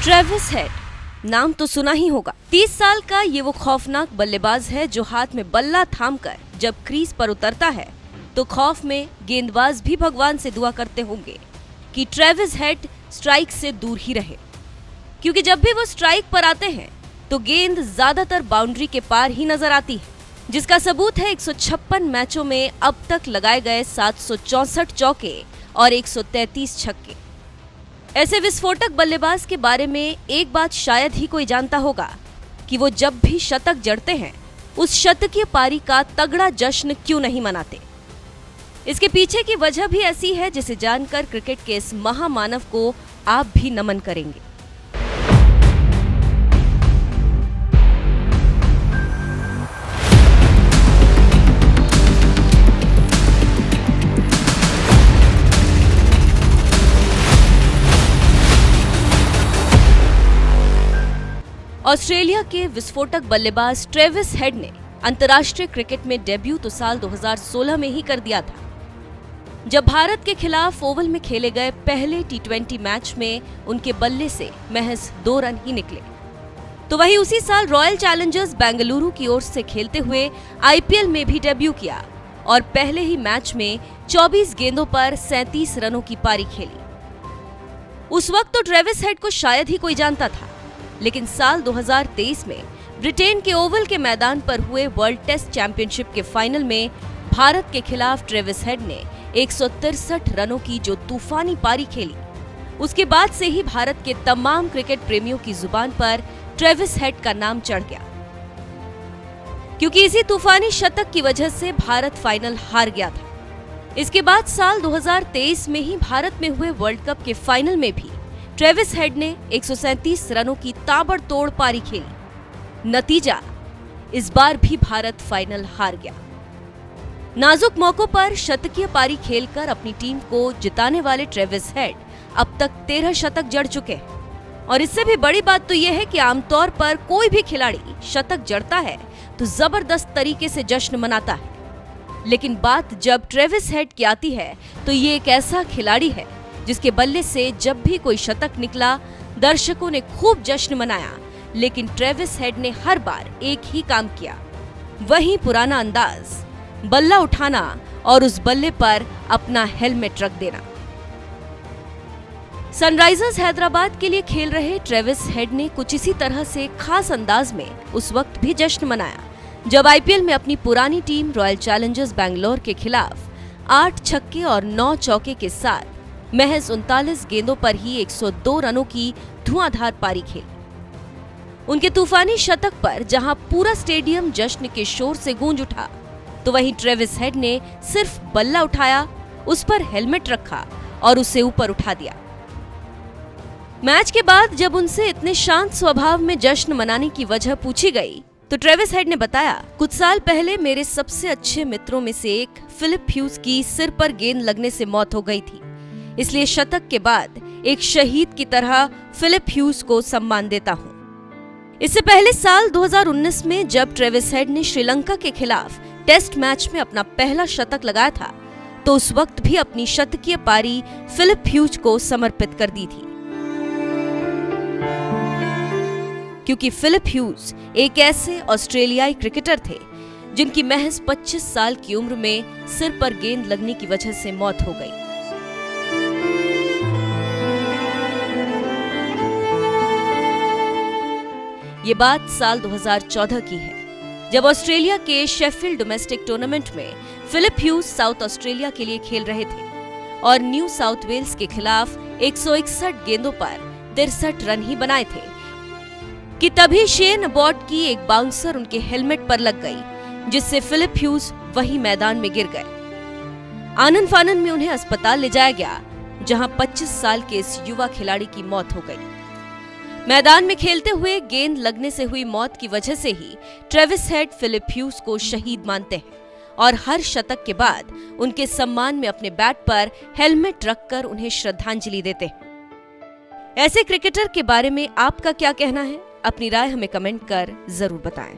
Travis head, नाम तो सुना ही होगा। 30 साल का ये वो खौफनाक बल्लेबाज है जो हाथ में बल्ला थामकर जब क्रीज पर उतरता है तो खौफ में गेंदबाज भी भगवान से दुआ करते होंगे कि ट्रेविस हेड स्ट्राइक से दूर ही रहे, क्योंकि जब भी वो स्ट्राइक पर आते हैं तो गेंद ज्यादातर बाउंड्री के पार ही नजर आती है, जिसका सबूत है 156 मैचों में अब तक लगाए गए 764 चौके और 133 छक्के। ऐसे विस्फोटक बल्लेबाज के बारे में एक बात शायद ही कोई जानता होगा कि वो जब भी शतक जड़ते हैं उस शतकीय पारी का तगड़ा जश्न क्यों नहीं मनाते। इसके पीछे की वजह भी ऐसी है जिसे जानकर क्रिकेट के इस महामानव को आप भी नमन करेंगे। ऑस्ट्रेलिया के विस्फोटक बल्लेबाज ट्रेविस हेड ने अंतर्राष्ट्रीय क्रिकेट में डेब्यू तो साल 2016 में ही कर दिया था, जब भारत के खिलाफ ओवल में खेले गए पहले टी20 मैच में उनके बल्ले से महज 2 रन ही निकले। तो वहीं उसी साल रॉयल चैलेंजर्स बेंगलुरु की ओर से खेलते हुए आईपीएल में भी डेब्यू किया और पहले ही मैच में 24 गेंदों पर 37 रनों की पारी खेली। उस वक्त तो ट्रेविस हेड को शायद ही कोई जानता था, लेकिन साल 2023 में ब्रिटेन के ओवल के मैदान पर हुए वर्ल्ड टेस्ट चैंपियनशिप के फाइनल में भारत के खिलाफ ट्रेविस हेड ने 163 रनों की जो तूफानी पारी खेली, उसके बाद से ही भारत के तमाम क्रिकेट प्रेमियों की जुबान पर ट्रेविस हेड का नाम चढ़ गया, क्योंकि इसी तूफानी शतक की वजह से भारत फाइनल हार गया था। इसके बाद साल 2023 में ही भारत में हुए वर्ल्ड कप के फाइनल में भी ट्रेविस हेड ने 137 रनों की ताबड़तोड़ पारी खेली। नतीजा, इस बार भी भारत फाइनल हार गया। नाजुक मौकों पर शतकीय पारी खेलकर अपनी टीम को जिताने वाले ट्रेविस हेड अब तक 13 शतक जड़ चुके हैं। और इससे भी बड़ी बात तो यह है कि आमतौर पर कोई भी खिलाड़ी शतक जड़ता है तो जबरदस्त तरीके से जश्न मनाता है, लेकिन बात जब ट्रेविस हेड की आती है तो ये एक ऐसा खिलाड़ी है जिसके बल्ले से जब भी कोई शतक निकला दर्शकों ने खूब जश्न मनाया, लेकिन ट्रेविस हेड ने हर बार एक ही काम किया, वही पुराना अंदाज, बल्ला उठाना और उस बल्ले पर अपना हेलमेट रख देना। सनराइजर्स हैदराबाद के लिए खेल रहे ट्रेविस हेड ने कुछ इसी तरह से खास अंदाज में उस वक्त भी जश्न मनाया जब आईपीएल में अपनी पुरानी टीम रॉयल चैलेंजर्स बेंगलोर के खिलाफ 8 छक्के और 9 चौके के साथ महज 39 गेंदों पर ही 102 रनों की धुआंधार पारी खेली। उनके तूफानी शतक पर जहां पूरा स्टेडियम जश्न के शोर से गूंज उठा, तो वहीं ट्रेविस हेड ने सिर्फ बल्ला उठाया, उस पर हेलमेट रखा और उसे ऊपर उठा दिया। मैच के बाद जब उनसे इतने शांत स्वभाव में जश्न मनाने की वजह पूछी गई तो ट्रेविस हेड ने बताया, कुछ साल पहले मेरे सबसे अच्छे मित्रों में से एक फिलिप ह्यूज की सिर पर गेंद लगने से मौत हो गई थी, इसलिए शतक के बाद एक शहीद की तरह फिलिप ह्यूज को सम्मान देता हूं। इससे पहले साल 2019 में जब ट्रेविस हेड ने श्रीलंका के खिलाफ टेस्ट मैच में अपना पहला शतक लगाया था, तो उस वक्त भी अपनी शतकीय पारी फिलिप ह्यूज को समर्पित कर दी थी, क्योंकि फिलिप ह्यूज एक ऐसे ऑस्ट्रेलियाई क्रिकेटर थे जिनकी महज 25 साल की उम्र में सिर पर गेंद लगने की वजह से मौत हो गई। ये बात साल 2014 की है, जब ऑस्ट्रेलिया के शेफील्ड डोमेस्टिक टूर्नामेंट में फिलिप ह्यूज साउथ ऑस्ट्रेलिया के लिए खेल रहे थे और न्यू साउथ वेल्स के खिलाफ 161 गेंदों पर 63 रन ही बनाए थे कि तभी शेन अबॉट की एक बाउंसर उनके हेलमेट पर लग गई, जिससे फिलिप ह्यूज वही मैदान में गिर गए। आनन फानन में उन्हें अस्पताल ले जाया गया, जहां 25 साल के इस युवा खिलाड़ी की मौत हो गई। मैदान में खेलते हुए गेंद लगने से हुई मौत की वजह से ही ट्रेविस हेड फिलिप ह्यूज को शहीद मानते हैं और हर शतक के बाद उनके सम्मान में अपने बैट पर हेलमेट रखकर उन्हें श्रद्धांजलि देते हैं। ऐसे क्रिकेटर के बारे में आपका क्या कहना है? अपनी राय हमें कमेंट कर जरूर बताएं।